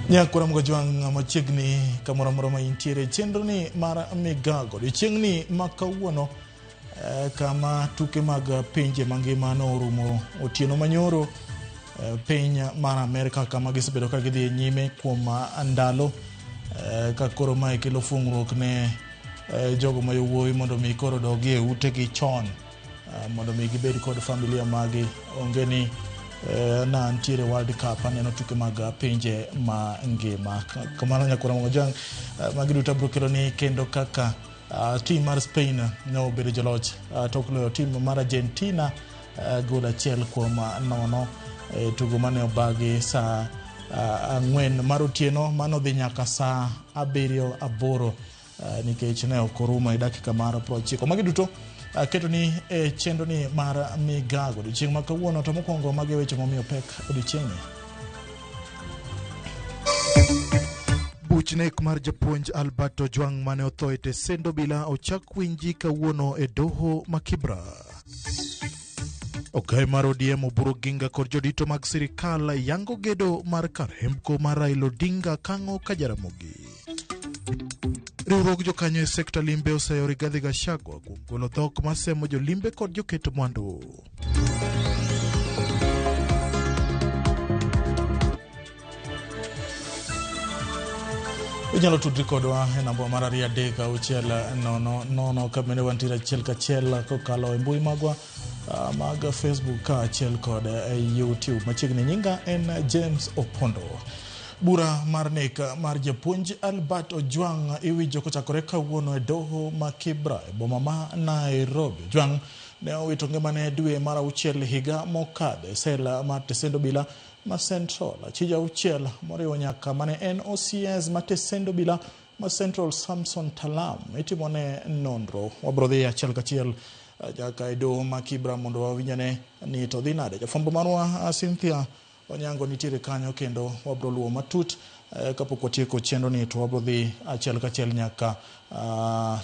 Nyakura mgojwang machiegni kamoro moro ma intiere chenro ni mar migago chiengni makawuono kama tuke mag pinje mangima no orumo otieno manyoro piny mar Amerika kama gisebedo ka gidhi nyime kuom ndalo ka koro mae kelo fungruok ne jogo mayowuoyi mondo mi koro dogie utegi chon mondo mi gibed kod familia magi onge ni na ntiere World Cup aneno tuke mag pinje mangima kamano nyakura mojang magiduta brokelo ni kendo kaka team mar Spain no bedo joloch toklo team mar Argentina gol achiel kuom nono tugo mane obagi sa 4 mar otieno mano dhi nyaka sa 7:08 nikech ne okoruma e dakika mar 90 magiduto keto ni chenro ni mar migago chieng' ma kawuono to mokwongo mage weche momiyo pek odiochieng'ni. Buchnek mar japuonj Albert Ojwang mane otho e Tesendo bila ochak winji kawuono e doho ma Kibra. Ogai mar ODM Oburu Oginga kod jodito mag sirikal yango gedo mar kar hembko mar Raila Odinga Kang'o ka Jaramogi. Riwruok jokanyo e sekta limbe oseyo Rigathi Gachagua kuom golo dhok masemo jolimbe kod joketo mwandu. Inyalo tudri kodwa e namba mar 2-3-6-0-0 kamene wantira achiel kachiel kokalo e mbui magwa mag Facebook ka achiel kod YouTube. Machiegni nyinga en James Opondo. Bura mar nek mar japuonj Albert Ojwang iwinjo kochakore kawuono e doho ma Kibra e boma ma Nairobi. Ojwang ne owito ngimane dwe mar 6 higa mokadho e sel mar Tesendo bila ma Central. Achija 6 moriwo nyaka mane en OCS ma Tesendo bila ma Central Samson Talam itimone nonro. Wabrodhi achiel kachiel jaka e doho ma Kibra mondo wawinyane ni to dhi nade. Jafwambo marwa Cynthia Onyango nitiere kanyo kendo wabro luwo matut kapok watieko chenro ni to wabro dhi achiel kachiel nyaka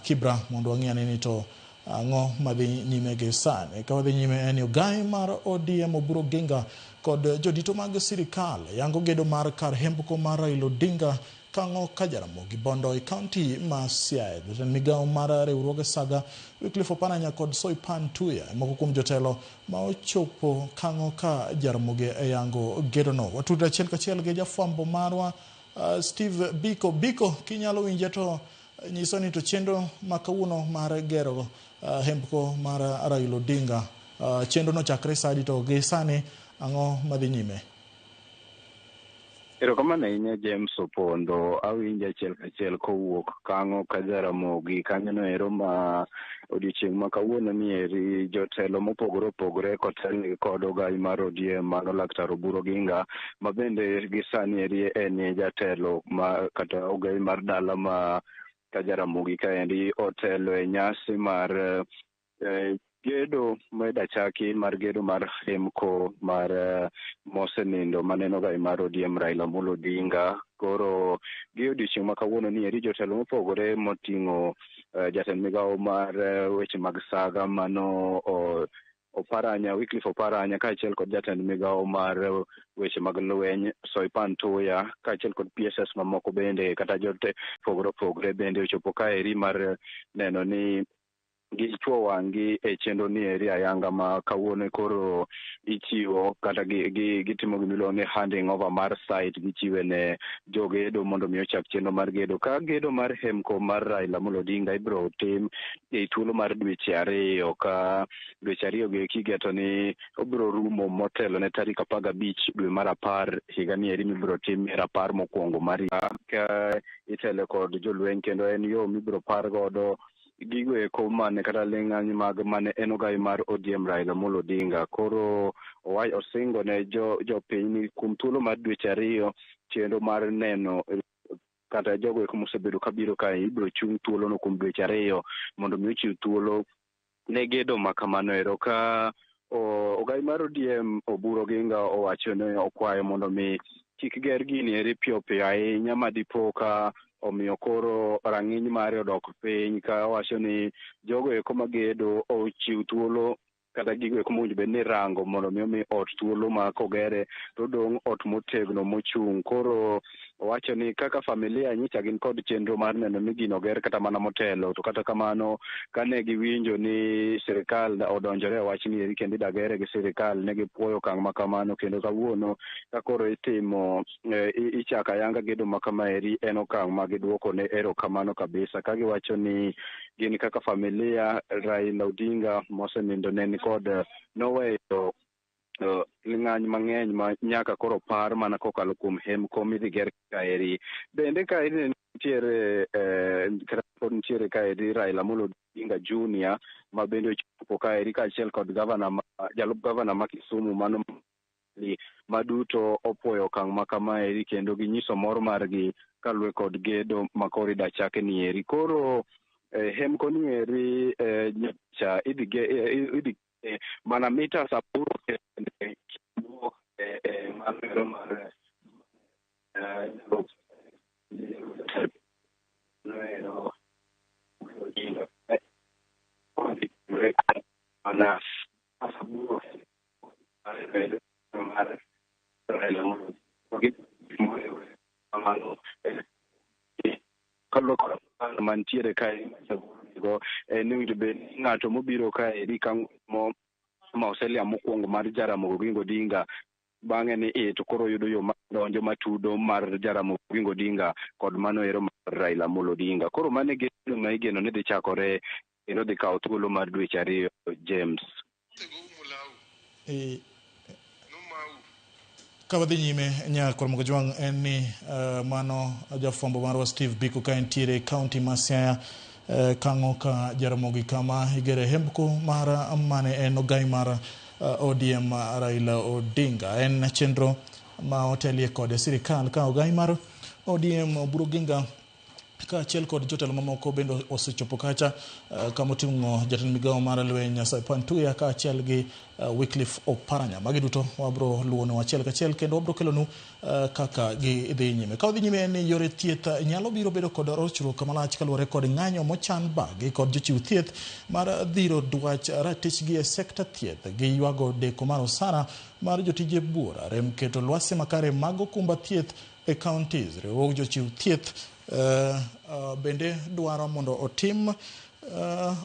Kibra mondo wang'iyane ni to ang'o madhi nyime gi sani. Ka wadhi nyime en ogai mar ODM Oburu Oginga kod jodito mag sirikal yango gedo mar kar hembko mar Raila Odinga Kang'o ka Jaramogi Bondo e kaunti ma Siaya. Migawo mar riwruoge Saga Wycliffe Oparanya kod Soipan Tuya moko kuom jotelo ma ochopo Kang'o ka Jaramogi e yango gedo no. Watudra achiel kachiel gi jafwambo marwa Steve Biko kinyalo winje to nyiso ni to chenro ma kawuono mar gero hembko mar Raila Odinga chenro no chakre sadi to gi sani ang'o madhi nyime. Erokamano ahinya James Opondo, awinjo achiel kachiel kowuok Kang'o ka Jaramogi kanyono ero ma odiochieng' ma kawuono ni eri jotelo mopogore opogore kotel kod ogai mar ODM mano Laktar Oburu Oginga ma bende gi sani eri en jatelo ma kata ogai mar dala ma ka Jaramogi kaendi otelo e nyasi mar gedo medachaki mar gedo mar hemko mar mosenindo maneno gai mar ODM Raila Amolo Odinga. Koro gi odiochieng' ma kawuono ni eri jotelo mopogore moting'o jatend migawo mar weche mag saga mano Oparanya Wycliffe Oparanya kaachiel kod jatend migawo mar weche mag lweny Soipan Tuya kaachiel kod PSS mamoko bende kata jote pogore bende ochopo kaeri mar neno ni gichuo wang'i e chenro ni eri ayanga ma kawuono koro ichiwo kata gitimo gimiluongo ni handing over mar site gichiwe ne jogedo mondo mi ochak chenro mar gedo. Ka gedo mar hemko mar Raila Amolo Odinga ibro tim e thuolo mar dweche 2 ka dweche 2 gi kigeto ni obro rumo motelo ne tarik 15 dwe mar 10 higa ni eri mibro tim rapar mokwongo mar ka itelo kod jolweny kendo en yo mibro par godo gigo eko mane kata ling'ani mag mane en ogai mar ODM Raila Amolo Odinga. Koro osingo ne jopiny kuom thuolo mar dweche 2 chenro mar neno kata jogo eko mosebedo kabiro ka ibro chung thuolo no kuom dweche 2 mondo mi ochiw thuolo ne gedo makamano ero. Ka ogai mar ODM Oburu Oginga owacho ne okwayo mondo mi kik ger gini eri piyo ahinya madipo ka omiyo koro rang'iny mare odok piny, ka wacho ni jogo eko magedo ochiw thuolo kata gigo kumonjo be ni rango mondo mi ot thuolo ma kogere to dong ot motegno mochung. Koro owacho ni kaka familia nyicha gin kod chenro mar neno ni gino ger kata mana motelo, to kata kamano kane giwinjo ni sirikal odonjore wach ni eri kendo dagere gi sirikal, ne gipuoyo okang' ma kamano, kendo kawuono ka koro itimo ichaka yanga gedo ma kama eri en okang' ma giduoko ne erokamano kabisa, ka giwacho ni gin kaka familia Raila Odinga mosenindo ne ni kod noweyo ng'any mang'eny ma nyaka koro par mana kokalo kuom hemko midhi ger kaeri. Bende ka nitiere nitiere kaeri Raila Amolo Odinga Junior ma bende ochopo kaeri kaachiel kod jalup gavana ma Kisumu mano maduto opuoyo okang' ma kamaeri kendo ginyiso mor margi kalwe kod gedo ma koro idachake ni eri. Koro hemko ni eri nyacha idhi mana mita sapuro manero mar mantiere kae ni winjo be ng'ato mobiro kae ma oselia mokwongo mar Jaramogi Oginga Odinga bang'e ni to koro yudo yo donjo matudo mar Jaramogi Oginga Odinga kod mano ero mar Raila Amolo Odinga. Koro mane geno ma igeno ni dhi chakore kendo dhi kawo thuolo mar dweche 2 James. Ka wadhi nyime nyakor Mokojwang' en ni mano jafwambo marwa Steve Biko ka entiere kaunti ma Siaya kang'o ka Jaramogi kama igere hembko mar mane en ogai mar ODM Raila Odinga. En chenro ma otelie kod sirikal ka ogai mar ODM Oburu Oginga kaachiel kod jotelo mamoko bende osechopo kacha kamoting'o jatend migawo mar lweny Saipan Tuya kaachiel gi Wycliffe Oparanya. Magi duto wabro luwono achiel kachiel kendo wabro kelonu kaka gidhi nyime. Ka wadhi nyime en ni yore thieth nyalo biro bedo kod rochruok malach kaluwore kod ng'anyo mochan bagi kod jochiw thieth mar dhiro dwach ratichgi e sekta thieth gi ywago deko mar osara mar jotije buora, rem keto lwasi makare mag okumba thieth e counties. Riwruog jochiw thieth bende dwaro mondo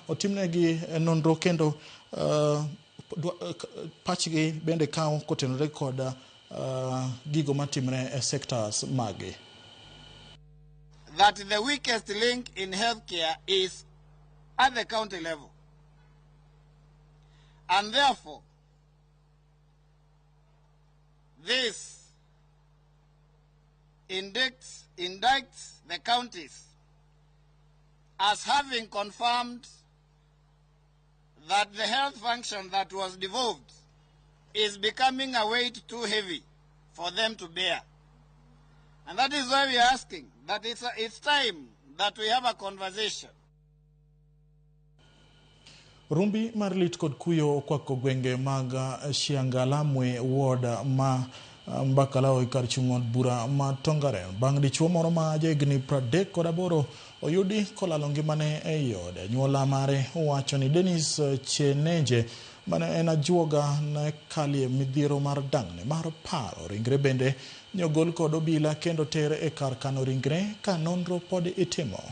otimnegi nonro kendo pachgi bende kawo kotenore kod gigo matimre e sectors magi. That the weakest link in healthcare is at the county level, and therefore this indicts the counties as having confirmed that the health function that was devolved is becoming a weight too heavy for them to bear. And that is why we are asking that it's time that we have a conversation. Rumbi marlit kod kuyo kwako gwenge mag Shiangalamwe ward ma Mbakalao ikar chung'od bura ma Tongaren. Bang' dichuo moro ma jahigni 38 oyudi kolalo ngimane e yode. Nyuola mare wacho ni Dennis Chenenje mane en ajuoga ne kalie midhiero mar dang'ne mar paro. Ringre bende nyogol kod obila kendo ter e kar kano ringre ka nonro pod itimo.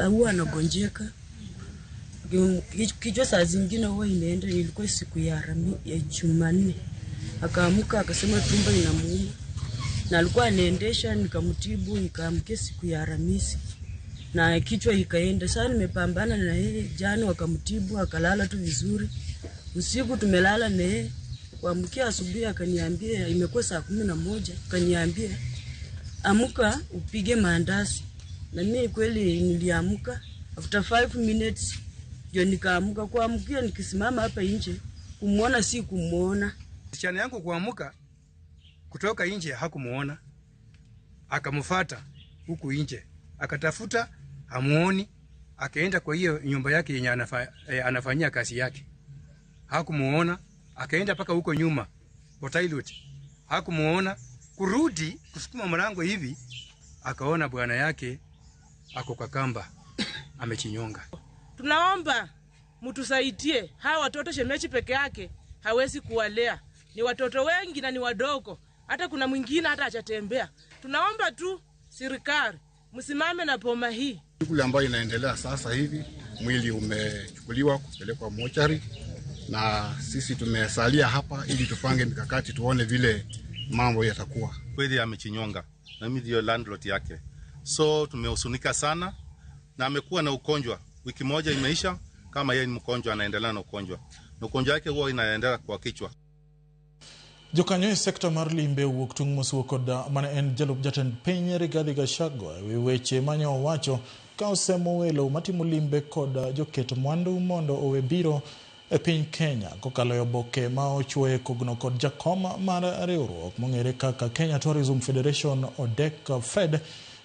Huwa anagonjeka kichwa, saa zingine huwa inaenda. Ilikuwa siku ya Jumanne, akaamka akasema tumbo inamuuma, na alikuwa anaendesha, nikamtibu, ikaamke siku ya Alhamisi na kichwa ikaenda. Sasa nimepambana na yeye, jana wakamtibu akalala tu vizuri. Usiku tumelala na yeye, kuamkia asubuhi akaniambia imekuwa saa 11, akaniambia amka upige maandazi. Na mimi kweli niliamka, after 5 minutes ndio nikaamka. Kuamkia nikisimama hapa nje kumuona si kumuona. Msichana yangu kuamka kutoka nje hakumuona, akamfuata huku nje, akatafuta hamuoni, akaenda kwa hiyo nyumba yake yenye anafanyia kazi yake, hakumuona. akaenda paka huko nyuma kwa toilet, hakumuona. Kurudi kusukuma mlango hivi, akaona bwana yake ako kwa kamba amechinyonga. Tunaomba mtusaidie, hawa watoto shemeji peke yake hawezi kuwalea, ni watoto wengi na ni wadogo, hata kuna mwingine hata hajatembea. Tunaomba tu serikali msimame na boma hii. Shughuli ambayo inaendelea sasa hivi, mwili umechukuliwa kupelekwa mochari, na sisi tumesalia hapa ili tupange mikakati, tuone vile mambo yatakuwa. Kweli amechinyonga, na mimi ndio landlord yake, so tumehusunika sana, na amekuwa na ugonjwa. Wiki moja imeisha, kama yeye ni mgonjwa anaendelea na ugonjwa, na ugonjwa wake huwa inaendelea kwa kichwa. Jokanyo sekta mar limbe wuok tung mosuo koda mane en jalup jatend piny Rigathi Gachagua weche manyo owacho ka osemo welo matimo limbe koda joket mwandu mondo owe biro e piny Kenya kokalo oboke ma ochwoye kogno kod jakoma mar riwruok mong'ere kaka Kenya Tourism Federation ODEC Fed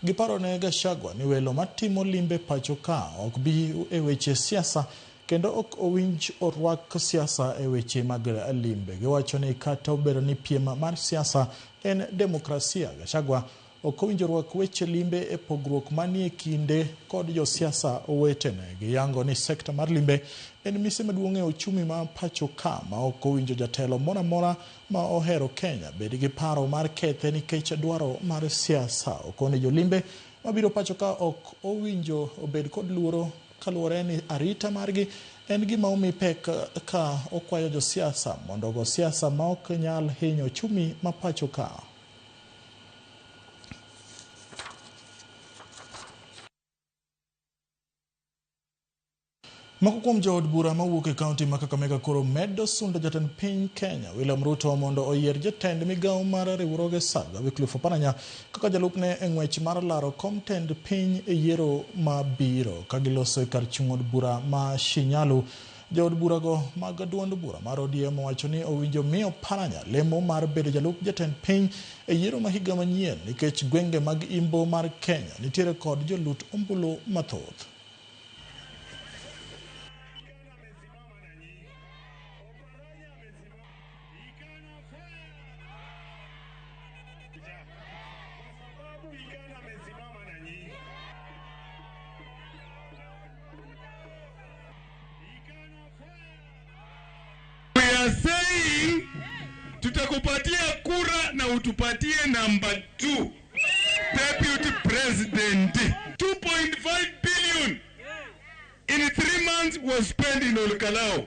giparo ne Gachagua ni welo matimo limbe pacho ka ok bi e weche siasa kendo ok owinj orwak siasa e weche mag limbe. Giwacho ni kata obedo ni piem mar siasa en demokrasia, Gachagua ok owinj orwak weche limbe e pogruok manie kinde kod josiasa owetene. Giyango ni sekta mar limbe en mise maduong' e ochumi ma pacho ka ma ok owinjo jatelo moro amora ma ohero Kenya bed gi paro mar kethe nikech dwaro mar siasa. Okone jolimbe mabiro pacho ka ok owinjo obed kod luoro kaluwore ni arita margi en gima omi pek ka okwayo josiasa mondo go siasa ma ok nyal hinyo chumi ma pacho ka. Moko kuom jood bura mawuok e kaunti ma Kakamega koro medo sundo jatend piny Kenya William Ruto mondo oyier jatend migawo mar riwruoge SAGA Wycliffe Oparanya kaka jalupne e ng'wech mar laro kom tend piny e yiero mabiro. Ka giloso e kar chung' od bura ma Shinyalu, jood bura go mag duond bura mar ODM wacho ni owinjo miyo Oparanya lemo mar bedo jalup jatend piny e yiero ma higa manyien nikech gwenge mag imbo mar Kenya nitiere kod jolut ombulu mathoth. Saying tutakupatia kura na utupatie number 2 deputy president. 2.5 billion in 3 months was spent in Olkalao.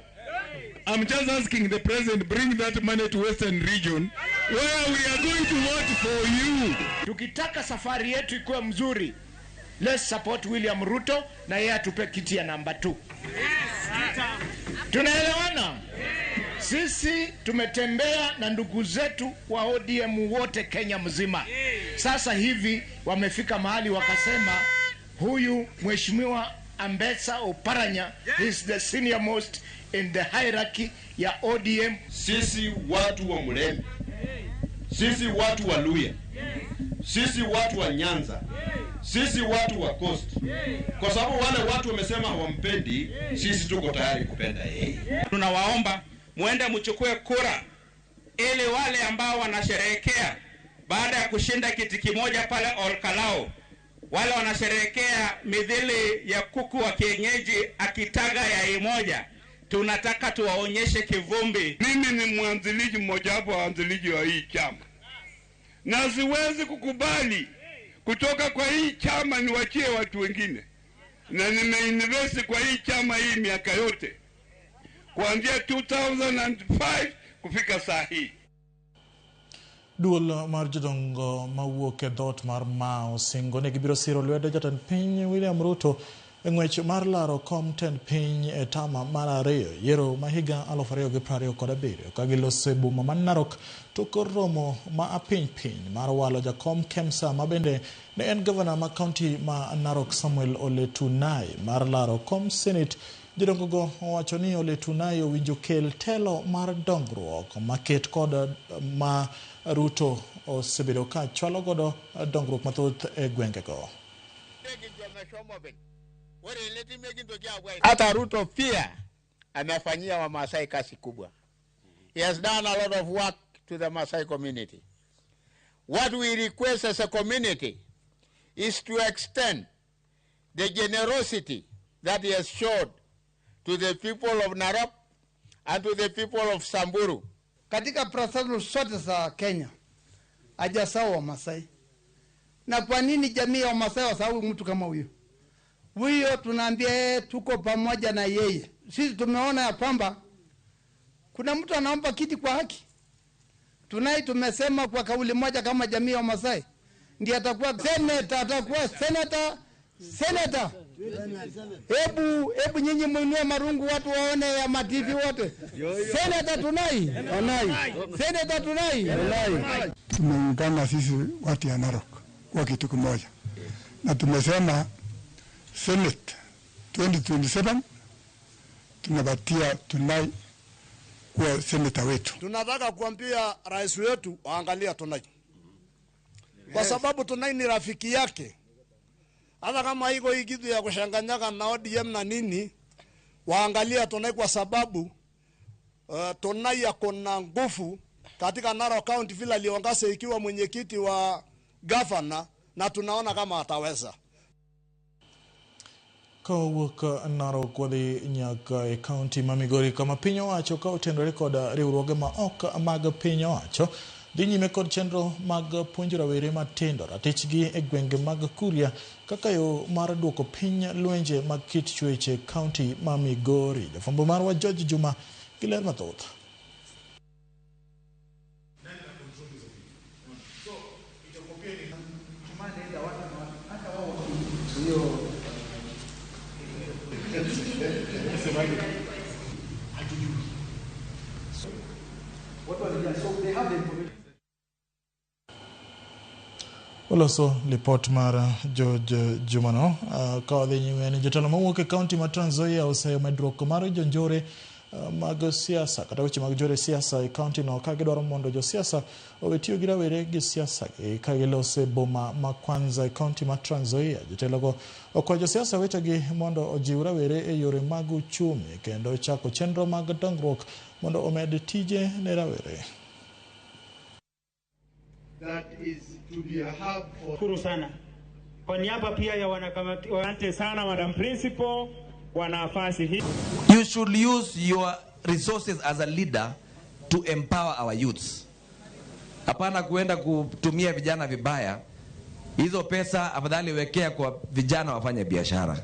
I'm just asking the president, bring that money to Western region where we are going to vote for you. Tukitaka safari yetu ikuwe mzuri, let's support William Ruto na yeye atupe kiti ya number 2. Tunaelewana? Sisi tumetembea na ndugu zetu wa ODM wote Kenya mzima. Sasa hivi wamefika mahali wakasema huyu mheshimiwa Ambetsa Oparanya is the senior most in the hierarchy ya ODM. Sisi watu wa Murembe, sisi watu wa Luya, sisi watu wa Nyanza, sisi watu wa Coast, kwa sababu wale watu wamesema hawampendi, sisi tuko tayari kupenda yeye. Tunawaomba muende mchukue kura ili wale ambao wanasherehekea baada ya kushinda kiti kimoja pale Olkalao, wale wanasherehekea midhili ya kuku wa kienyeji akitaga yai moja, tunataka tuwaonyeshe kivumbi. Mimi ni mwanzilishi mmoja wapo waanzilishi wa hii chama, na siwezi kukubali kutoka kwa hii chama niwachie watu wengine, na nimeinvest kwa hii chama hii miaka yote kuanzia 2005 kufika saa hii. Duol mar jodongo mawuok e dhot mar Mao singo ne gibiro siro lwedo jatend piny William Ruto e ng'wech mar laro kom tend piny e tama mar ariyo yiero ma higa 2027 ka giloso e boma ma Narok tok romo ma apiny mar walo jakom Kemsa ma bende ne en gavana ma kaunti ma Narok Samuel Ole Tunai mar laro kom Senate. Jodongo go owacho ni Ole Tunai owinjo kel telo mar dongruok maket kod ma Ruto osebedo ka chwalo godo dongruok mathoth e gwenge go. Hata Ruto pia anafanyia Wamasai kazi kubwa. He has done a lot of work to the Maasai community. What we request as a community is to extend the generosity that he has showed to the people of Narok and to the people of Samburu. Katika proselu zote za Kenya hajasahau Wamasai. Na kwa nini jamii ya Wamasai wasahau mtu kama huyo? Huyo tunaambia tuko pamoja na yeye. Sisi tumeona ya kwamba kuna mtu anaomba kiti kwa haki. Tumesema kwa kauli moja kama jamii ya Wamasai ndiye atakuwa senator. Hebu nyinyi muinue marungu watu waone ya mativi wote. Senator tunai. Senator tunai. Tumeungana sisi watu ya Narok kwa kitu kimoja. Na tumesema Senate 2027 tunabatia Tunai kwa senator wetu. Tunataka kuambia rais wetu waangalia Tunai. Kwa sababu Tunai ni rafiki yake. Hata kama iko hii kitu ya kushanganyaka na ODM na nini, waangalia Tunai kwa sababu Tunai yako na nguvu katika Narok County vile aliongeza ikiwa mwenyekiti wa governor, na tunaona kama ataweza. Kawuok Narok wadhi nyaka e kaunti ma Migori kama piny owacho ka otendore kod riwruoge ma ok mag piny owacho dhi nyime kod chenro mag puonjo rawere matindo ratichgi e gwenge mag Kuria kaka yo mar duoko piny lwenje mag kit chweche kaunti ma Migori. Jafwambo marwa George Juma gi ler mathoth. Oloso report mar George Jumano ka odhi nyime ni jotelo mawuok e kaunti ma Trans Nzoia osemedruok mar jonjore mag siasa kata weche mag jore siasa e kaunti no ka gidwaro mondo jo siasa owe tiyo gi rawere gi siasa ka gilose boma ma Kwanza e kaunti ma Trans Nzoia. Jotelo go okwayo jo siasa wetegi mondo ojiw rawere e yore mag uchumi kendo chako chenro mag dongruok mondo omed tije ne rawere. That is to be a hub for... Kuru sana. Kwa niaba pia ya wanakamati, asante sana Madam Principal kwa nafasi hii. You should use your resources as a leader to empower our youths. Hapana kuenda kutumia vijana vibaya. Hizo pesa afadhali wekea kwa vijana wafanye biashara.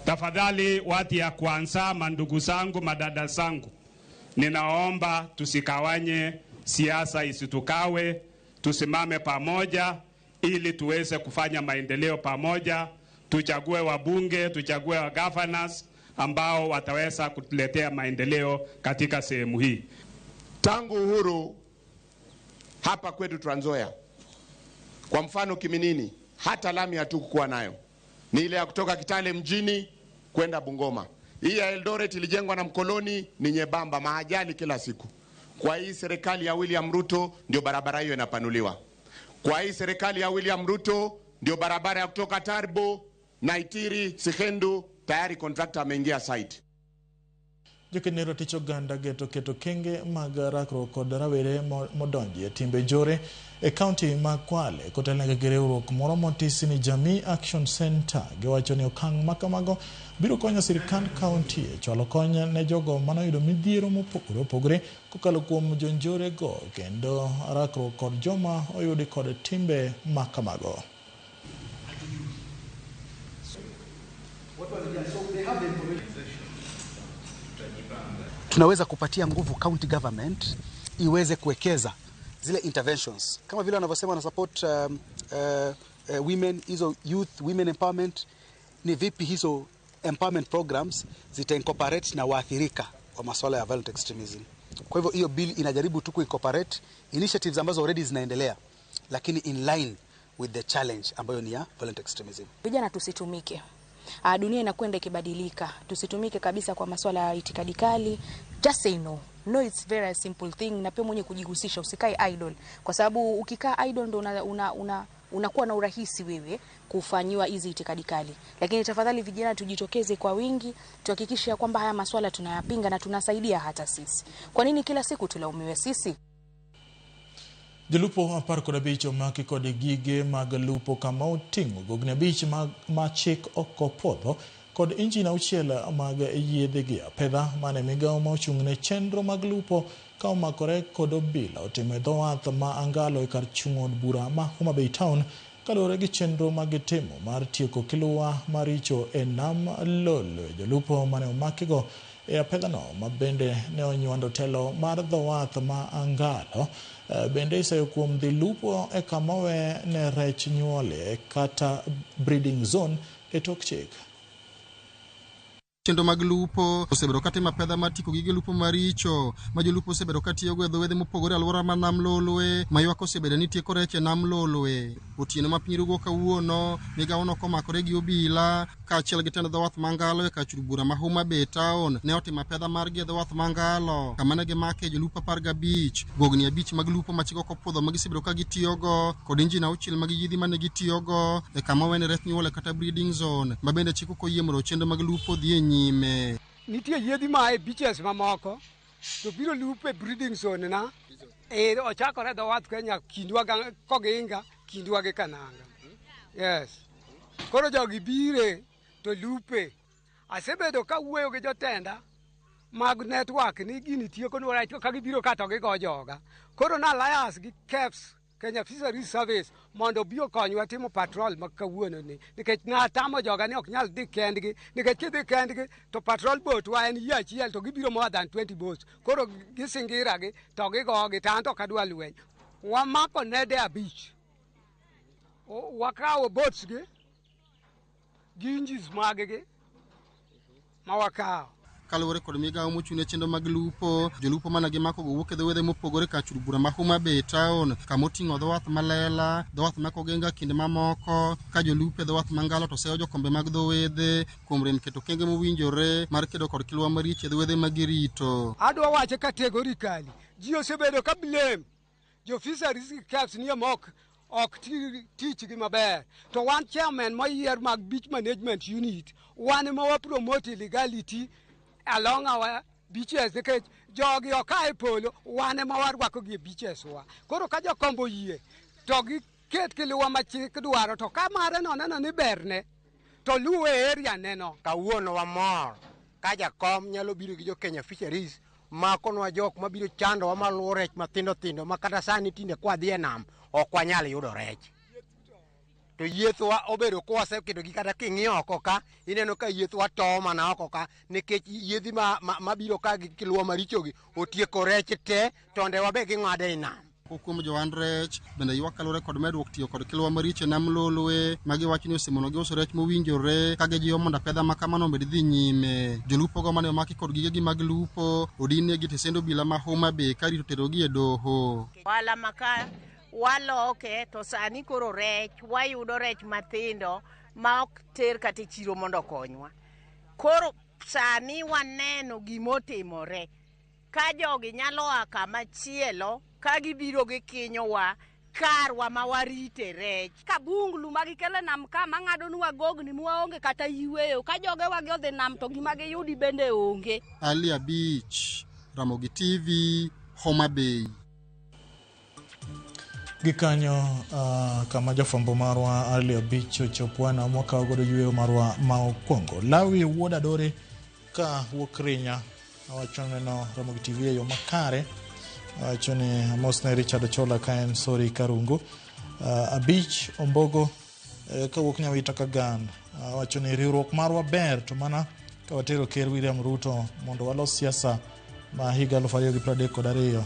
Tafadhali watu ya Kwanza, mandugu zangu, madada zangu, ninaomba tusikawanye siasa, isitukawe, tusimame pamoja ili tuweze kufanya maendeleo pamoja. Tuchague wabunge, tuchague wa governors ambao wataweza kutuletea maendeleo katika sehemu hii. Tangu uhuru hapa kwetu Trans Nzoia, kwa mfano Kiminini, hata lami hatukuwa nayo. Ni ile ya kutoka Kitale mjini kwenda Bungoma. Hii ya Eldoret ilijengwa na mkoloni, ni nyebamba, maajali kila siku. Kwa hii serikali ya William Ruto ndio barabara hiyo inapanuliwa. Kwa hii serikali ya William Ruto ndio barabara ya kutoka Tarbo, Naitiri, Sihendu, tayari contractor ameingia site. Jokenero ticho ganda geto keto kenge mag rakro kod rawere modonji e timbe jore e kaunti ma Kwale kotelnega gi riwruok moro motisi ni Jamii Action Center giwacho ni okang' makamago biro konyo sirkand kaunti e chwalo kony ne jogo manoyudo midhiero mopogore opogore kokalo kuom jonjore go kendo rakro kod joma oyudi kod timbe makamago. Tunaweza kupatia nguvu county government iweze kuwekeza zile interventions kama vile wanavyosema na support women, hizo youth women empowerment. Ni vipi hizo empowerment programs zita incorporate na waathirika wa masuala ya violent extremism. Kwa hivyo hiyo bill inajaribu tu incorporate initiatives ambazo already zinaendelea lakini in line with the challenge ambayo ni ya violent extremism. Vijana tusitumike. Dunia inakwenda ikibadilika. Tusitumike kabisa kwa masuala ya itikadi kali. Just say no. No, it's very simple thing. Na pia mwenye kujihusisha, usikae idle. Kwa sababu ukikaa idle ndo unakuwa na urahisi wewe kufanyiwa hizi itikadi kali. Lakini tafadhali vijana, tujitokeze kwa wingi, tuhakikishe kwamba haya masuala tunayapinga na tunasaidia hata sisi. Kwa nini kila siku tulaumiwe sisi? Jolupo apar kod abich omaki kod gige mag lupo kama oting'o gogne abich ma chik okopodho kod injin auchiel mag yiedhigi apedha mane migawo ma ochung'ne chenro mag lupo ka omakore kod obila otimo e dho wath ma Angalo e kar chung' od bura ma Homa Bay Town kaluwore gi chenro mag timo mar tieko kiluwa maricho e nam Lolwe. Jolupo mane omakigo e apedhano ma bende ne onywando telo mar dho wath ma Angalo bende isayo kuom dhi lupo e kama we ne rech nyuole kata breeding zone e tok chik. Chenro mag lupo osebedo katimo apedha mar tiko gige lupo maricho ma jolupo osebedo katiyogo e dho wedhe mopogore alwora ma nam Lolwe ma ywak osebedo ni tieko rech e nam Lolwe. Otieno ma piny rugo kawuono migawono komakore gi obila kaachiel gi tend dho wath ma Angalo e kar chung' bura ma Homa Bay Town ne otimo apedha margi e dho wath ma Angalo kama ne gimake jolupo 15 gogni 5 mag lupo ma chik okopodho ma gisebedo ka gitiyogo kod injin auchiel mag yiedhi mane gitiyogo e kama wene rech nyuole kata breeding zone ma bende chik okoyie mondo chenro mag lupo dhi e nyime. Nitie yiedhi ma e beaches mamoko to biro lupo e breeding zone na ochakore dho wath Kenya kindwa koginga kindwa gi Kananga. Yes. Koro jogi bire to lupe. Asebedo ka wuoyo gi jotenda mag network ni gini tieko no rech ka gibiro ka to gigo joga. Koro na alliance gi KEBS Kenya Fisheries Service mondo bio konywa timo patrol makawuono ni nikech na tamo joga ni ok nyal dhi kendgi nikech kidhi kendgi to patrol boat wa en yie achiel to gibiro more than 20 boats koro gisingira gi to gigogi tanto kadwa lweny wamako nede 5 wakawo boats gi engines maggi mawakawo kaluwore kod migawo mochung'ne chenro mag lupo. Jolupo mana gimako go wuok e dho wedhe mopogore kar chung' bura ma Homa Bay Town kama oting'o dho wath ma Lela, dho wath ma Kogenga kinde mamoko ka jolupo e dho wath ma Angalo to seyo jokombe mag dho wedhe kuom rem keto okenge mowinjore mar kedo kod kiluwa maricho e dho wedhe ma girito. Adwa wache categorically ji osebedo ka blame jo fisheries KEBS ni ok teach gi maber to wan chairman moyier mag beach management unit wan ma wa promote illegality along our beaches nikech jogi okae polo wane ma warwako gi beaches wa koro ka jokombo yie to giket kiluwa ma chik dwaro to ka mare no neno ni berne to luwe area neno. Kawuono wamor ka jakom nyalo biro gi jo Kenya Fisheries makonwa jok mabiro chando wa maluwo rech matindo tindo ma kata sani tinde kwa dhi e nam ok wanyal yudo rech to yiethwa obedo kwase kedo gi kata king'iyo oko ka ineno ka yiethwa to mana oko ka nikech yiedhi mabiro ka gi kiluwa marichogi otieko rech te tonde wabe ging'ade i nam. Kuom jowan rech bende ywak kalure kod medruok tiyo kod kiluwa maricho e nam Lolwe ma giwacho ni osemono gi uso rech mowinjore ka gijiwo mondo apedha ma kamano omed dhi nyime. Jolupogo mane omaki kod gigegi mag lupo odinegi tesendo obila ma Homa Bay ka rito terogi e doho. Wala maka waloke to sani koro rech wayudo rech mathindo ma ok ter kata chiro mondo konywa. Koro sani waneno gimotimore ka jogi nyalo a kama chielo ka gibiro gi kinyowa karwa ma warite rech ka bunglu magikele nam ka mang'ado nwa gogni muwaonge kata yweyo ka joge wagi odhi nam to gima giyudi bende onge. Alia Beach, Ramogi TV, Homa Bay. Gikanyo kama jafwambo marwa Alia Beach ochopwana mwaka ogodo yweyo marwa ma okwongo. Lawi wuoda dore ka wuokrinya awachone no Ramogi TV yo makare. Awachone Amosne Richard Ochola kaen Sori Karungu. Abich Ombogo ka wuok Nyawita Kagan. Awachone riwruok marwa ber to mana ka watero Ker William Ruto mondo walos siasa ma higa 2032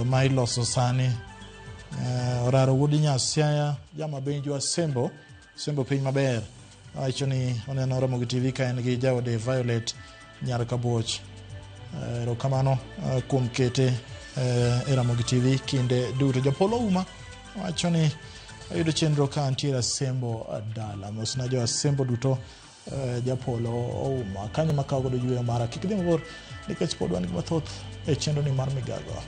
ma iloso sani. Oraro Wudi Nyasiaya jama benjwa Sembo piny maber. Awachoni oneno Ramogi TV kaen gi jawode Violet Nyar Kaboch. Rokamano kuom kete e Ramogi TV kinde duto. Japolo Uma wachoni ayudo chenro ka antiera Sembo dala mosna jo Sembo duto Japolo Uma kanyo makago do yweyo mara kikdhi mabor nikech pod wan gi mathoth e chenro ni mar migago.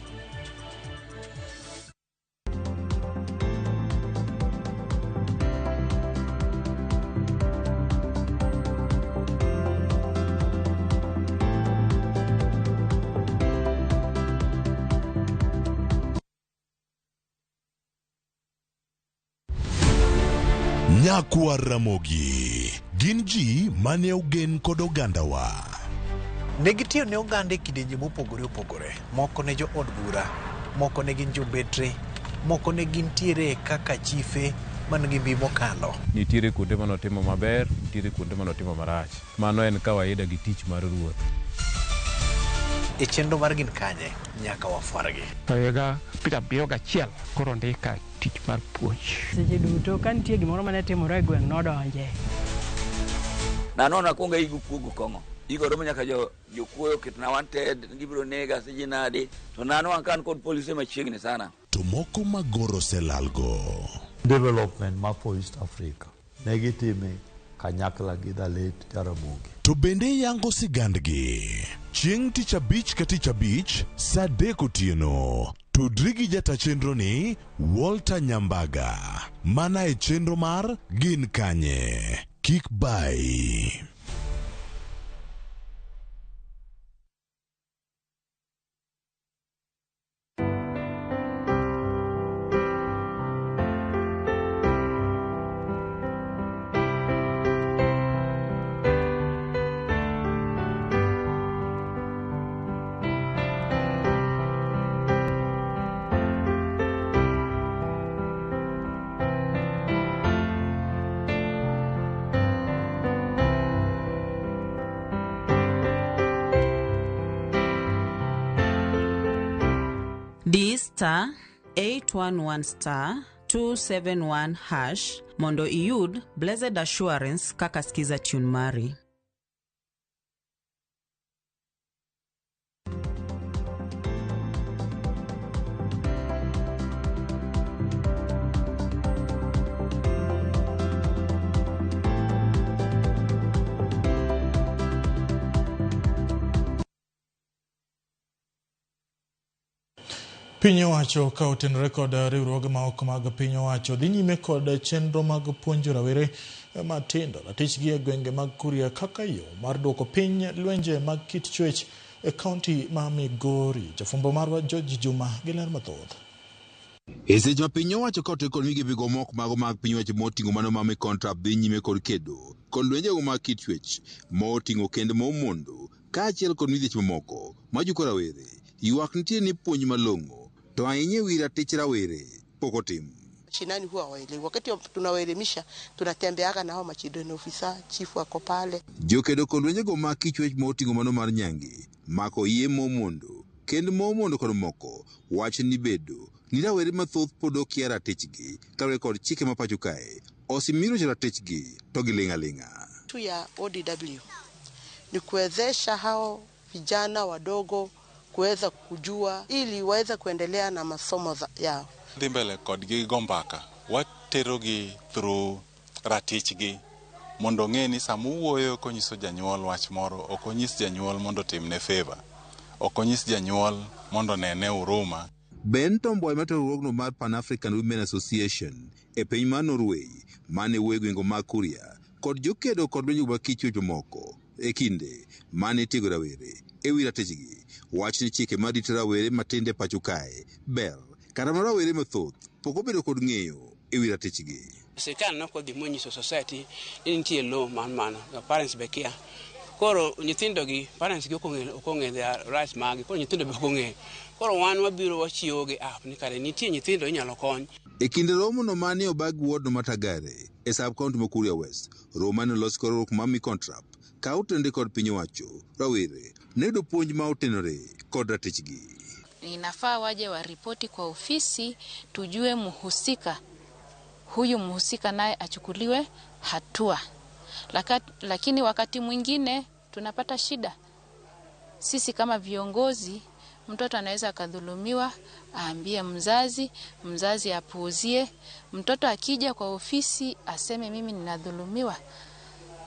Nyakwa Ramogi gin ji mane ogen kod ogandawa. Negitiyo ne oganda e kidienje mopogore opogore. Moko ne jo od bura, moko ne gin jobetre, moko ne gintiere kaka chife man gi mbi mokalo. Nitiere kuonde manotimo maber, nitiere kuonde manotimo marach. Mano en kawaida gi tich mar ruoth. E chenro mar gin kanye nyaka wafuargi. Higa 71 koro ndika tich mar puonj. Seche duto ka nitie gimoro mane timore e gweng' nodonje. Nanona kuonga igu kuogo kongo. Igo romo nyaka jokuoyo kitna wanted gibiro nega seji nade. To nano ankan kod polisi machiegni sana. To moko magoro selalgo. Development mapo East Africa. Negitime kanyakla gi Dalet Jaramogi. To bende yango sigandgi. Chieng' tich abich ka tich abich, saa 3 otieno. Tudri gi jata chenro ni Walter Nyambaga. Mana e chenro mar gin kanye. Kik bai. *811*271# mondo iyud Blessed Assurance kaka skiza tune mari. Piny owacho ka otenore kod riwruoge ma ok mag piny owacho dhi nyime kod chenro mag puonjo rawere matindo ratichgi e gwenge mag Kuria kaka yo mar duoko piny lwenje mag kit chwech e kaunti ma Migori. Jafumbo marwa George Juma gi ler mathoth. E seche ma piny owacho ka otenore kod migepe moko mago mag piny owacho moting'o mano ma contract dhi nyime kod kedo kod lwenjego mag kit chwech moting'o kendo momondo kaachiel kod midhiech mamoko majuko rawere ywak nitie ni puonj malong'o to ahinya wi ratich rawere pok otim. Shinani huwa waelewi. Wakati tunawaelimisha tunatembeaga na hao machidoni ofisa chifu ako pale. Jokedo kod lwenjego mag kichwech moting'o mano mar nyange mako yie momondo kendo momondo kod moko wach ni bedo ni rawere mathoth pod okia ratichgi kaluwore kod chike ma pacho kae osimiro ratichgi to giling'aling'a. Tu ya ODW ni kuwezesha hao vijana wadogo kuweza kujua ili waweze kuendelea na masomo yao. Dhi mbele kod gi gombaka waterogi through ratichgi mondo ng'e ni samuwuoyo konyiso janyuol wach moro ok onyis janyuol mondo timne favor, ok onyis janyuol mondo nene huruma. Ben Tomboy matero mar Pan African Women Association e piny mar Norway mane wuoyo gwenge mag Kuria kod jokedo kod lwenjego mag kichwech moko e kinde mane tiego rawere e wi ratichgi wach ni chike ma rito rawere matinde pacho kae ber kata ma rawere mathoth pok obedo kod ng'eyo e wi ratichgi. Sirkal nokodhi monyiso society ni nitie law man mano parents be kia koro nyithindo gi parents gi okong'e their rights magi koro nyithindo be okong'e koro wan wabiro wachiwo gi app ni kare nitie nyithindo inyalo kony. E kinde romo no mane obag ward Matagare e sub county ma Kuria West romo ne los korok ma mi contract ka utende kod piny owacho rawere nedo puonj ma otenore kod ratichgi. Inafaa waje waripoti kwa ofisi tujue huyu mhusika naye achukuliwe hatua. Lakini wakati mwingine tunapata shida. Sisi kama viongozi, mtoto anaweza akadhulumiwa, aambie mzazi apuuzie, mtoto akija kwa ofisi aseme mimi ninadhulumiwa.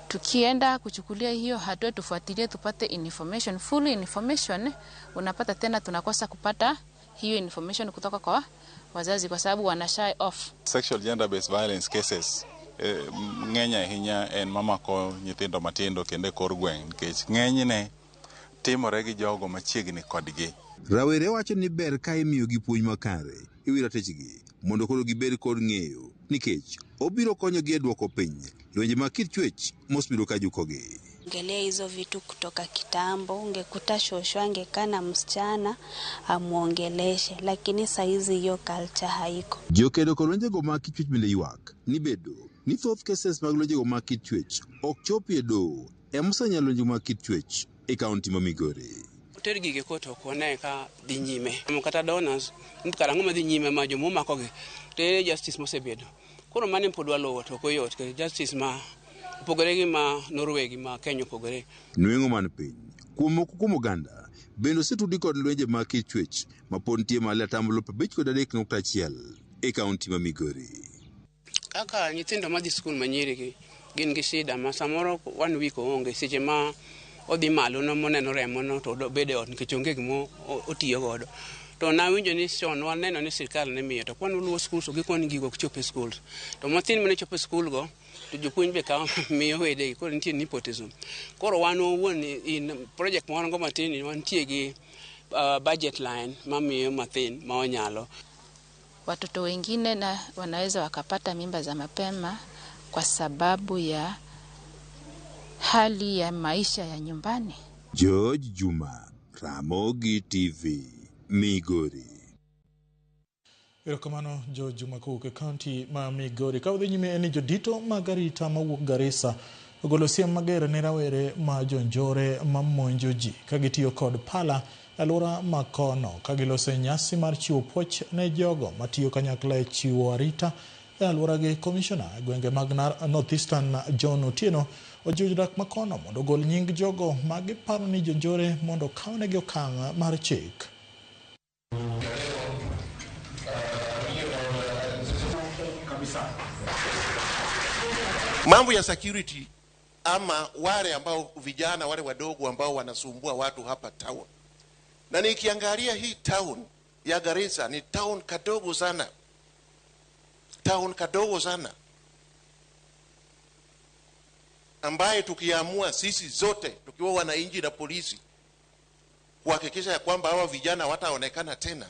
Tukienda kuchukulia hiyo hatua tufuatilie tupate information, full information, unapata tena tunakosa kupata hiyo information kutoka kwa wazazi kwa sababu wana shy off. Sexual gender based violence cases ng'eny ahinya en mamako nyithindo matindo kendo kor gweng' nikech ng'enyne timore gi jogo machiegni kodgi. Rawere wacho ni ber ka imiyo gi puonj makare e wi ratichgi mondo koro gibed kod ng'eyo nikech obiro konyogi e duoko piny lwenje mag kit chwech mosebiro kajukogi. Ongelea hizo vitu kutoka kitambo, ungekuta shosho angekaa na msichana amuongeleshe, lakini saizi hiyo culture haiko. Jokedo kod lwenjego mag kit chwech bende ywak ni bedo ni thoth cases mag lwenjego mag kit chwech ok chopi e doho emosanyalo lwenje mag kit chwech e kaunti ma Migori. Ter gige koto kone ka dhi nyime. Kata donors, kara ng'oma dhi nyime ma jomo makogi. Te justice mosebedo. Koro mane pod walowo to koyot ke justice ma opogore gi ma Norway gi ma Kenya opogore. Nweng'o man piny kuom moko kuom oganda bende osetudi kod lwenje mag kit chwech ma pod nitie malo atamalo 53.1 e kaunti ma Migori. Kaka nyithindo madhi skul manyiri gin gi shida ma samoro 1 week onge seche ma odhi malo no moneno remo no to bede ot nikech onge gimo otiyo godo. To na winjo ni son waneno ni sirkal ne miyo to kwano luwo skul so gikoni gigo chope skul. To mathin mane chope skul go to jopuonj be kawo miyo wede ko nitie nepotism. Koro wan owuon in project moro go matin wantie gi budget line mamiyo mathin ma onyalo. Watoto wengine na wanaweza wakapata mimba za mapema kwa sababu ya hali ya maisha ya nyumbani. George Juma, Ramogi TV, Migori. Erokamano George Juma kuke kaunti ma Migori. Kaudhi nyime eni jodito magarita mawuok Garissa ogolo siem mager ne rawere ma jonjore mamonjo ji kagitiyo kod pala alura makono kagiloso nyasi mar chiwo puoch ne jogo matiyo kanyakla e chiwo arita e alura gi. Commissioner gwenge mag North Eastern John Otieno ojuj dak makono mondo ogol nying jogo magiparo ni jonjore mondo kawnegi okang' mar chik. Mambo ya security ama wale ambao vijana wale wadogo ambao wanasumbua watu hapa town. Na nikiangalia hii town ya Garissa ni town kadogo sana. Town kadogo sana. Ambaye tukiamua sisi zote tukiwa wananchi na polisi kuhakikisha ya kwamba hawa vijana wataonekana tena,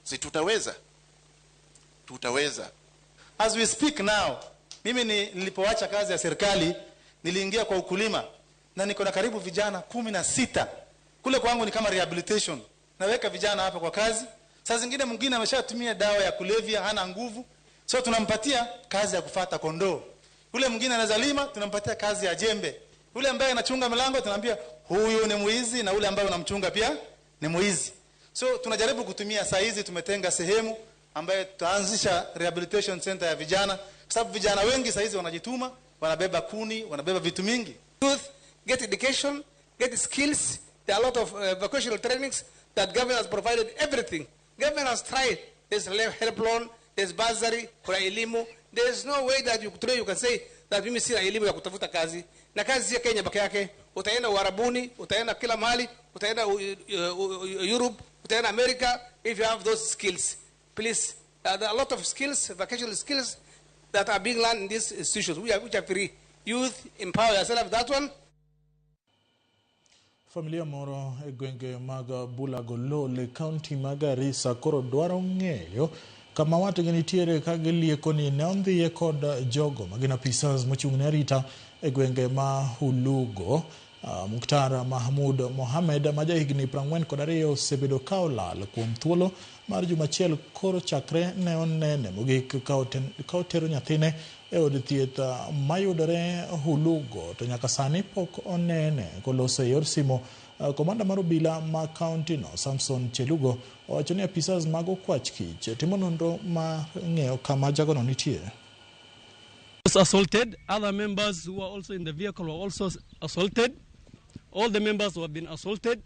si tutaweza? Tutaweza. As we speak now, mimi nilipoacha kazi ya serikali niliingia kwa ukulima na niko na karibu vijana 16. Kule kwangu ni kama rehabilitation. Naweka vijana hapa kwa kazi. Saa zingine mwingine ameshatumia dawa ya kulevya, hana nguvu. So tunampatia kazi ya kufuata kondoo. Yule mwingine anaweza lima, tunampatia kazi ya jembe. Yule ambaye anachunga milango tunamwambia huyu ni muizi, na yule ambaye unamchunga pia ni muizi. So tunajaribu kutumia, saa hizi tumetenga sehemu ambaye tutaanzisha rehabilitation center ya vijana, kwa sababu vijana wengi saa hizi wanajituma, wanabeba kuni, wanabeba vitu mingi. Youth get education, get skills. There are a lot of vocational trainings that government has provided everything. Government has tried. There's help loan, there's bursary, kuna elimu. There's no way that today you can say that mimi sina elimu ya kutafuta kazi. Na kazi ya Kenya peke yake. Utaenda Uarabuni, utaenda kila mahali, utaenda Europe, utaenda America if you have those skills. Please, there are a lot of skills, vocational skills that are being learned in these institutions which are free. Youth, empower yourself, that one. Familia moro e gwenge mag Bulagolole kaunti mag Garissa koro dwaro ng'eyo kama watgi nitiere ka gilieko ni ne ondhiye kod jogo magina apisas mochung'ne arita e gwenge ma Hulugo. Mukhtar Mahmud Mohamed ma jahigni 42 osebedo ka olal kuom thuolo mar juma achiel koro chakre ne onene mogik ka otero nyathine e od thieth mayudore Hulugo to nyaka sani pok onene koloso yor simo. Komanda mar obila ma kaunti no Samson Chelugo owacho ni apisas mag okwach kich timo nonro ma ng'eyo kama jagono nitie. Was assaulted. Other members who were also in the vehicle were also assaulted. All the members who have been assaulted,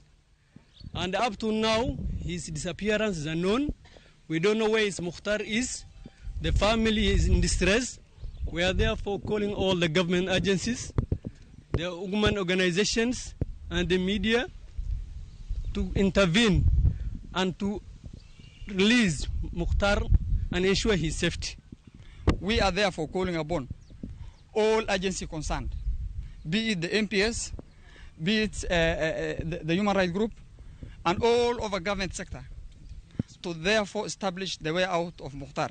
and up to now his disappearance is unknown. We don't know where his Mukhtar is. The family is in distress. We are therefore calling all the government agencies, the women organizations and the media to intervene and to release Mukhtar and ensure his safety. We are therefore calling upon all agencies concerned, be it the MPS, be it the human rights group, and all over government sector, to therefore establish the way out of Mukhtar.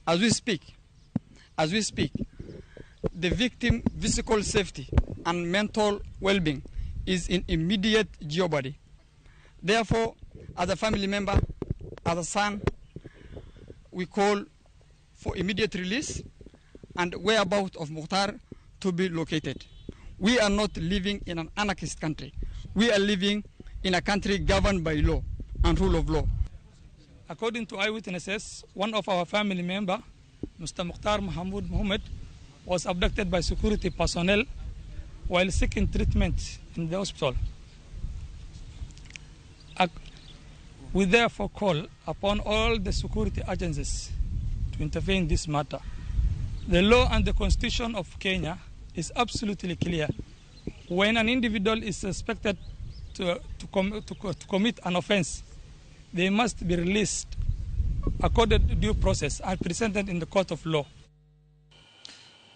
As we speak, the victim's physical safety and mental well-being is in immediate jeopardy. Therefore, as a family member, as a son, we call for immediate release and whereabouts of Mukhtar to be located. We are not living in an anarchist country. We are living in a country governed by law and rule of law. According to eyewitnesses, one of our family members, Mr. Mukhtar Mahmoud Mohammed, was abducted by security personnel while seeking treatment in the hospital. We therefore call upon all the security agencies to intervene in this matter. The law and the Constitution of Kenya is absolutely clear. When an individual is suspected to commit an offense, they must be released according to due process and presented in the court of law.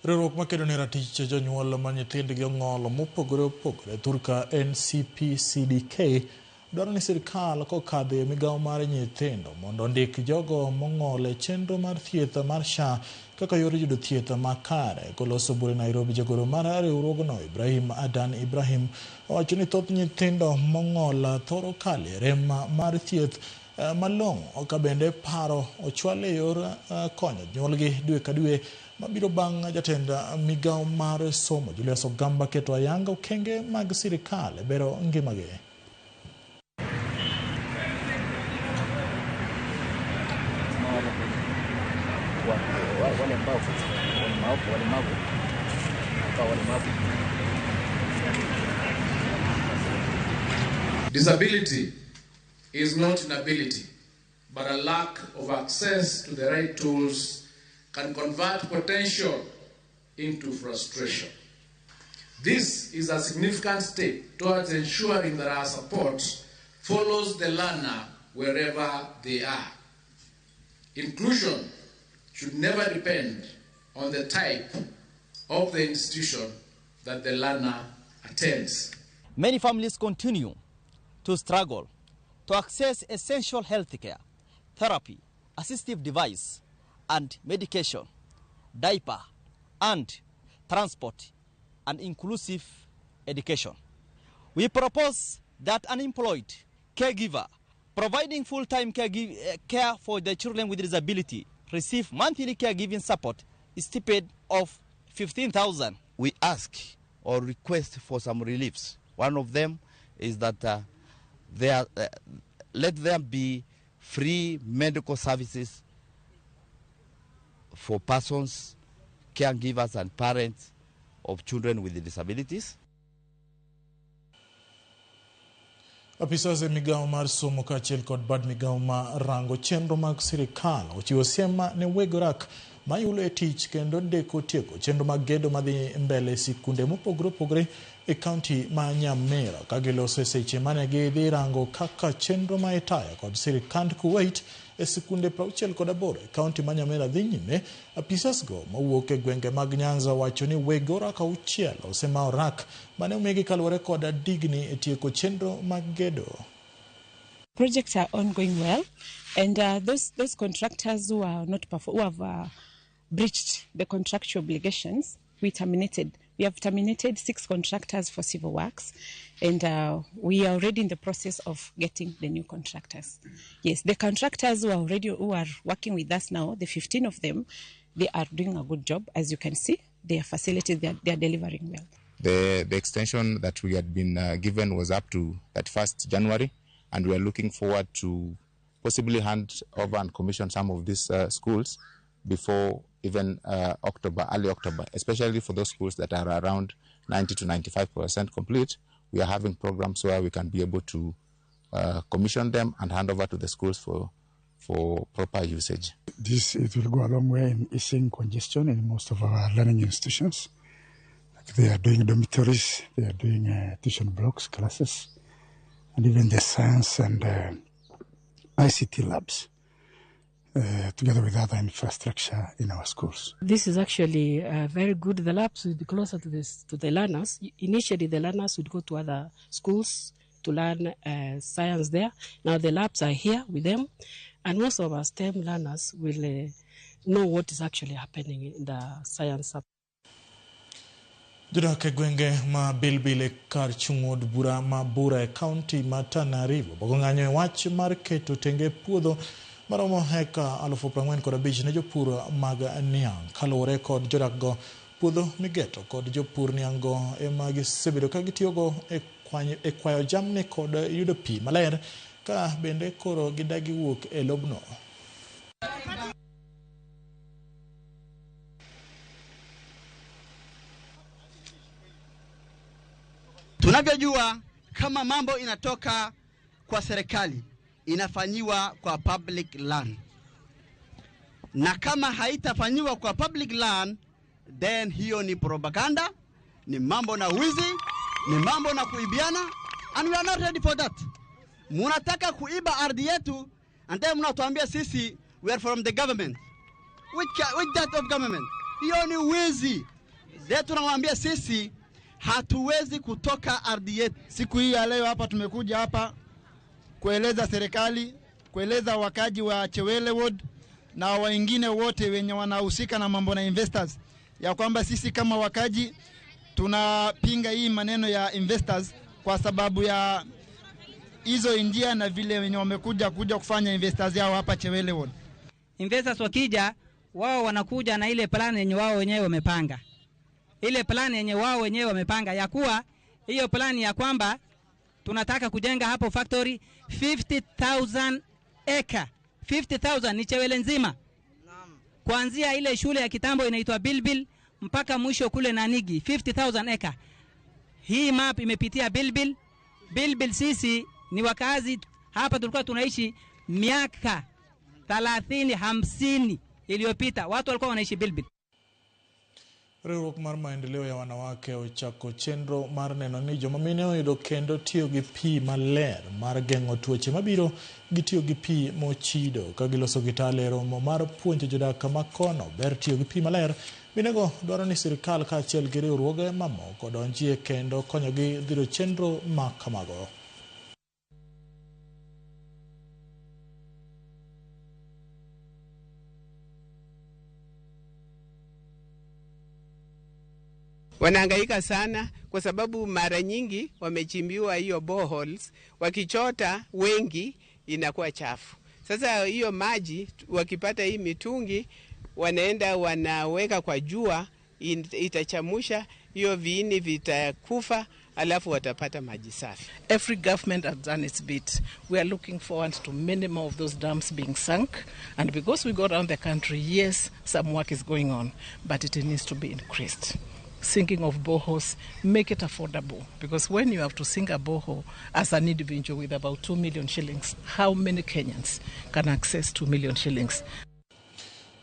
Riwruok makedo ne ratich jonyuol ma nyithindgi ong'olo mopogore opogore Turka NCP-CDK dwaro ni sirkal kokadho e migawo mar nyithindo mondo ondik jogo mong'ol e chenro mar thieth mar SHA kaka yor yudo thieth makare. Koloso bure Nairobi, jagoro mar riwruogno Ibrahim Adan Ibrahim owacho ni thoth nyithindo mong'ol thoro kale rem mar thieth malong'o ka bende paro ochwal e yor konyo jonyuolgi dwe ka dwe mabiro bang' jatend migawo mar somo Julius Ogamba keto ayanga okenge mag sirkal e bero ngimagi. Disability is not inability, but a lack of access to the right tools can convert potential into frustration. This is a significant step towards ensuring that our support follows the learner wherever they are. Inclusion should never depend on the type of the institution that the learner attends. Many families continue to struggle to access essential health care, therapy, assistive device, and medication, diaper, and transport, and inclusive education. We propose that an employed caregiver providing full-time care for the children with disability receive monthly caregiving support stipend of 15,000. We ask or request for some reliefs. One of them is that let there be free medical services for persons, caregivers and parents of children with disabilities. Apisas e migawo mar somo kaachiel kod bad migawo ma rango chenro mag sirkal ochiwo siem ne weg rak mayulo e tich kendo ndeko tieko chenro mag gedo madhi mbele sikunde mopogore opogore e kaunti ma Nyamira ka giloso seche mane gidhi rango kaka chenro ma itaya kod sirkand Kuwait e sikunde 68 e kaunti ma Nyamira dhi nyime. Apisas go mawuok e gwenge mag Nyanza wacho ni weg orak auchiel osema orak mane omigi kaluwore kod digni e tieko chenro mag gedo. Projects are ongoing well, and those contractors who are not who have breached the contractual obligations, we have terminated 6 contractors for civil works, and we are already in the process of getting the new contractors. Yes, the contractors who are working with us now, the 15 of them, they are doing a good job. As you can see, their facilities, they are delivering well. The extension that we had been given was up to 31st January, and we are looking forward to possibly hand over and commission some of these schools before even early October, especially for those schools that are around 90 to 95% complete. We are having programs where we can be able to commission them and hand over to the schools for proper usage. It will go a long way in easing congestion in most of our learning institutions. Like they are doing dormitories, they are doing tuition blocks, classes, and even the science and ICT labs. Together with other infrastructure in our schools. This is actually very good. The labs will be closer to the learners. Initially, the learners would go to other schools to learn science there. Now the labs are here with them, And most of our STEM learners will know what is actually happening in the science. Jodak e gwenge ma bilbile kar chung'od bura ma bura e kaunti ma Tana River bogo ng'anyo e wach mar keto tenge puodho maromo heka 45,000 ne jopur mag niang' kaluwore kod jodak go. Puodho migeto kod jopur niang' go ema gisebedo ka gitiyogo e kwayo jamni kod yudo pi maler, ka bende koro gidagi wuok e lobno. Tunavyojua kama mambo inatoka kwa serikali inafanyiwa kwa public land, na kama haitafanyiwa kwa public land, then hiyo ni propaganda, ni mambo na wizi, ni mambo na kuibiana, and we are not ready for that. Munataka kuiba ardhi yetu, and then mnatuambia sisi we are from the government. Which that of government? Hiyo ni wizi. Then tunawaambia sisi hatuwezi kutoka ardhi yetu. Siku hii ya leo hapa tumekuja hapa kueleza serikali, kueleza wakaji wa Chewele Ward na wengine wote wenye wanahusika na mambo na investors, ya kwamba sisi kama wakaji tunapinga hii maneno ya investors kwa sababu ya hizo India na vile wenye wamekuja kufanya investors yao hapa Chewele Ward. Investors wakija, wao wanakuja na ile plan yenye wao wenyewe wamepanga. Ile plan yenye wao wenyewe wamepanga ya kuwa hiyo plan ya kwamba tunataka kujenga hapo factory 50,000 acre. 50,000 ni Chewele nzima. Kuanzia ile shule ya kitambo inaitwa Bilbil mpaka mwisho kule Nanigi, 50,000 acre. Hii map imepitia Bilbil. Bilbil sisi ni wakazi hapa tulikuwa tunaishi miaka 30-50 iliyopita. Watu walikuwa wanaishi Bilbil. Riwruok mar maendeleo ya wanawake ochako chenro mar neno ni joma mine oyudo kendo tiyo gi pi maler mar geng'o tuoche mabiro gi tiyo gi pi mochido, ka giloso gi tale romo mar puonjo jodak ma kono ber tiyo gi pi maler. Minego dwaro ni sirikal kaachiel gi riwruoge mamoko donjie kendo konyogi dhiro chenro ma kamago. Wanahangaika sana kwa sababu mara nyingi wamechimbiwa hiyo boreholes, wakichota wengi inakuwa chafu. Sasa hiyo maji wakipata hii mitungi wanaenda wanaweka kwa jua, itachamusha hiyo viini, vitakufa, alafu watapata maji safi. Every government has done its bit. We are looking forward to many more of those dams being sunk, and because we go around the country, yes, some work is going on, but it needs to be increased. Sinking of boreholes, make it affordable, because when you have to sink a borehole as an individual with about 2 million shillings, how many Kenyans can access 2 million shillings?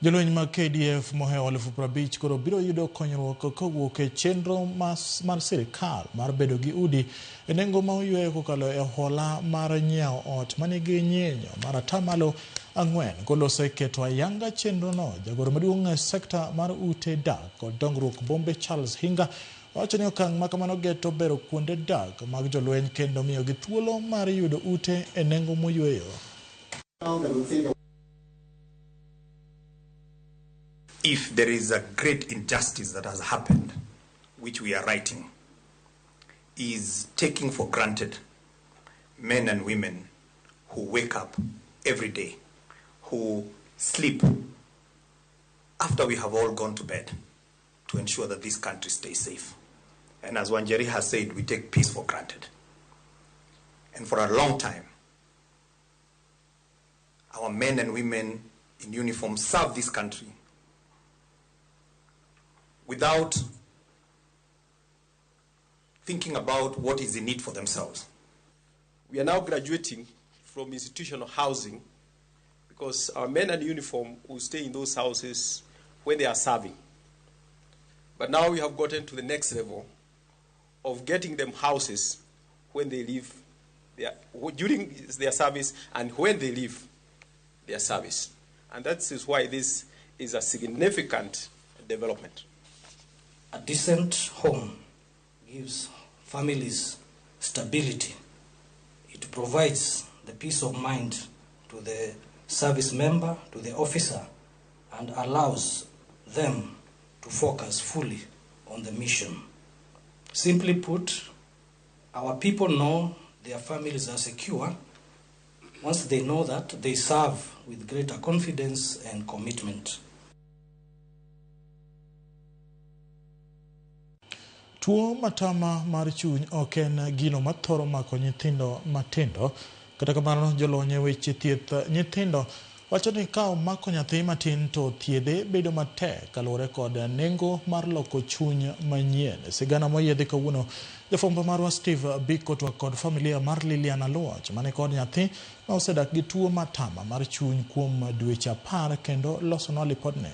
Jolweny mag KDF mohewo 50,000 koro biro yudo konyruok kowuok e chenro mar sirikal mar bedo gi udi e nengo ma oyueyo kokalo e hola mar nyiewo ot manigi nyenyo mar atamalo 4 koloso e keto ayanga chenro no. Jagoro maduong' e sekta mar ute dak kod dongruok bombe Charles Hinga wacho ni okang' ma kamano geto bero kuonde dak mag jolweny kendo miyo gi thuolo mar yudo ute e nengo moyueyo. If there is a great injustice that has happened, which we are righting, is taking for granted men and women who wake up every day, who sleep after we have all gone to bed to ensure that this country stays safe. And as Wanjeri has said, we take peace for granted. And for a long time, our men and women in uniform serve this country without thinking about what is in it for themselves. We are now graduating from institutional housing because our men in uniform will stay in those houses when they are serving. But now we have gotten to the next level of getting them houses when they leave, during their service and when they leave their service. And that is why this is a significant development. A decent home gives families stability. It provides the peace of mind to the service member to the officer and allows them to focus fully on the mission. Simply put, our people know their families are secure once they know that they serve with greater confidence and commitment. Tuo matama mar chuny ok en gino mathoro mako nyithindo matindo, kata kamano jolony e weche thieth nyithindo wacho ni ka omako nyathi matin to thiedhe bedo matek kaluwore kod nengo mar loko chuny manyien. Sigana moyiedhi kawuono jafwambo marwa Steve Biko to kod familia mar Lilian Aluoch mane kod nyathi ma osedak gi tuo matama mar chuny kuom dweche 10 kendo losonwa lipodne.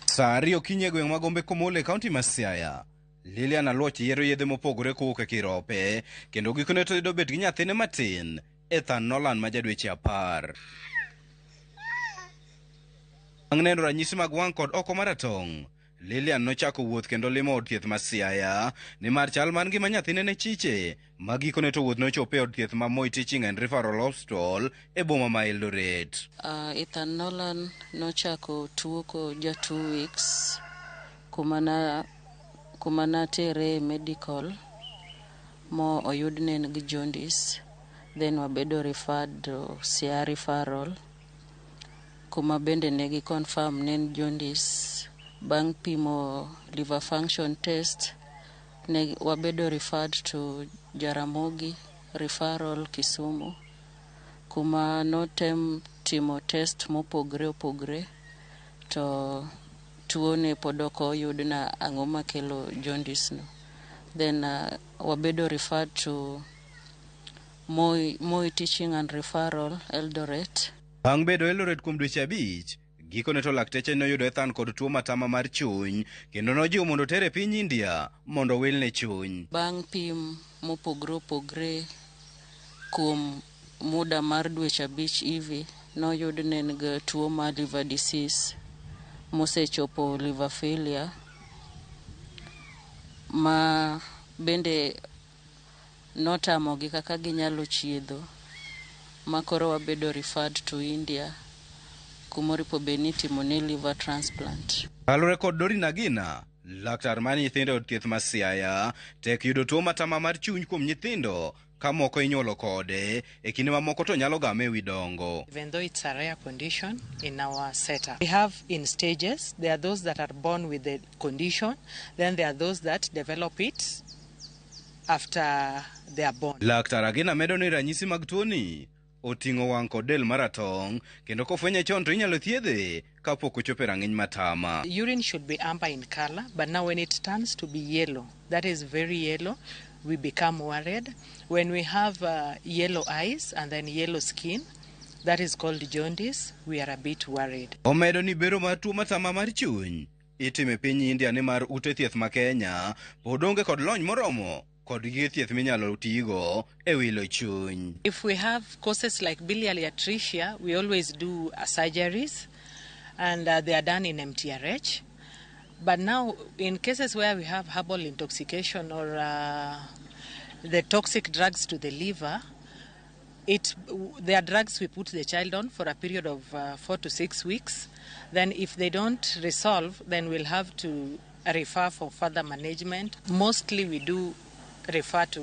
Saa 2 okinyi e gweng' ma Gombe Komole, kaunti ma Siaya, Lilian Aluoch yiero yedhe mopogore kowuok e Kirope kendo gikone to yudo bet gi nyathine matin Ethan Nolan ma jadweche 10. Bang' neno ranyisi mag wang' kod oko maratong', Lilian nochako wuoth kendo limo od thieth ma Siaya nimar chal mar ngima nyathine ne chiche ma gikone to wuoth nochopo e od thieth ma Moi Teaching and Referral Hospital e boma ma Eldoret. Ethan Nolan nochako tuo ko ja 2 weeks kumana tere medical mo oyudne gi jaundice, then wabedo referred to Siaya referral kuma bende negi confirm nen jaundice. Bang' pimo liver function test ne wabedo referred to Jaramogi referral Kisumu kuma notem timo test mopogre to tuo ne podoko yudna ang'o makelo jaundice no. Then wabedo referred to Moi Teaching and Referral Eldoret. Bang' bedo Eldoret kuom dweche 5, gikone to lakteche noyudo Ethan kod tuo matama mar chuny kendo nojiwo mondo tere piny India mondo wilne chuny. Bang' pim mopogre kuom muda mar dweche 5 hivi noyudne gi tuo mar liver disease mosechopo liver failure ma bende notamogi kaka ginyalo chiedho makoro wabedo referred to India kumoripo beni timone liver transplant. Kalure kod Dori Nagina, laktar mar nyithindo od thieth ma Siaya, tek yudo tuo matama mar chuny kuom nyithindo ka moko inyuolo kode e kinde mamoko to nyalo game wi dongo. Even though it's a rare condition in our setup, we have in stages. There are those that are born with the condition, then there are those that develop it after they are born. Laktar Agina medo ni ranyisi mag tuoni oting'o wang' kod del maratong' kendo kofwenye chon to inyalo thiedhe kapok ochopo rang'iny matama. Urine should be amber in color, but now when it turns to be yellow, that is very yellow, we become worried. When we have yellow eyes and then yellow skin, that is called jaundice, we are a bit worried. Omedo ni bero mar tuo matama mar chuny itime piny India ni mar ute thieth ma Kenya pod onge kod lony moromo kod gige thieth minyalo tigo e wilo chuny. If we have causes like biliary atresia, we always do surgeries and they are done in MTRH. But now in cases where we have herbal intoxication or the toxic drugs to the liver, they are drugs we put the child on for a period of 4 to 6 weeks. Then if they don't resolve, then we'll have to refer for further management. Mostly we do refer to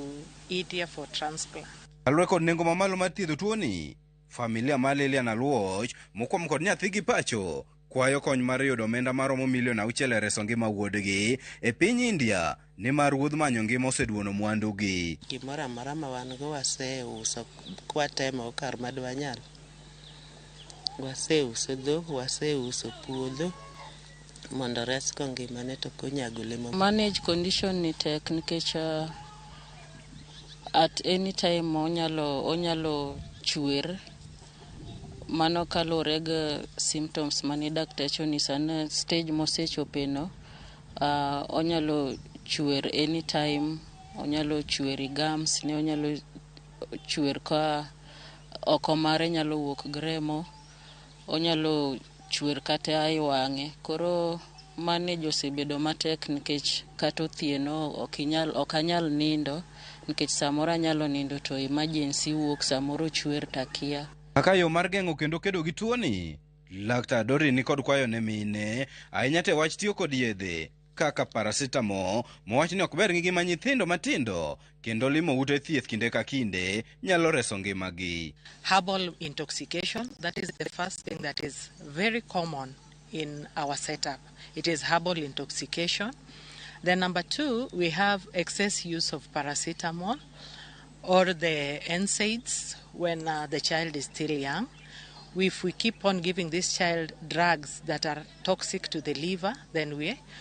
India for transplant. Alwe kod nengo mamalo mar thiedho tuoni, familia mar Lilian Aluoch mokwom kod nyathi gi pacho kwayo kony mar yudo omenda maromo milion 6 e reso ngima wuodgi e piny India ni mar wuodh manyo ngima oseduono mwandugi. Gimoro amora ma wan go waseuso kwatemo kar madwanyal. Waseuso dhok, waseuso puodho mondo resko ngimane to konyago lemo. Manage condition ni tek nikech at any time onyalo chwer mano kalore ga symptoms mani daktecho ni sana stage mosechopeno onyalo chwer anytime, onyalo chwer gums ne onyalo chwer ka oko mare nyalo wuok gremo, onyalo chwer kata ai wang'e. Koro manage osebedo matek nikech kata othieno ok anyal nindo nikech samoro anyalo nindo to emergency wuok, samoro chwer takia. Kaka yo mar geng'o kendo kedo gi tuoni, Laktar Dori ni kod kwayo ne mine ahinya te wach tiyo kod yedhe kaka paracetamol mowach ni ok ber gi ngima nyithindo matindo kendo limo ute thieth kinde ka kinde nyalo reso ngimagi. Herbal intoxication, that is the first thing that is very common in our setup. It is herbal intoxication. Then number 2, we have excess use of paracetamol or the NSAIDs when the child is still young. If we keep on giving this child drugs that are toxic to the liver, then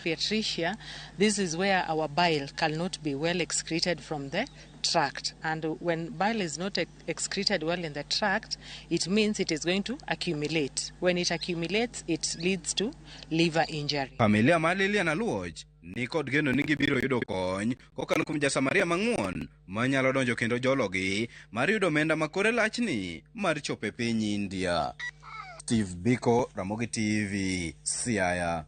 atresia, this is where our bile cannot be well excreted from the tract. And when bile is not excreted well in the tract, it means it is going to accumulate. When it accumulates, it leads to liver injury. Familia mar Lilian Aluoch ni kod geno ni gibiro yudo kony kokalo kuom jasamaria mang'uon manyalo donjo kendo jologi mar yudo omenda makore lachni mar chope piny India. Steve Biko, Ramogi TV, Siaya.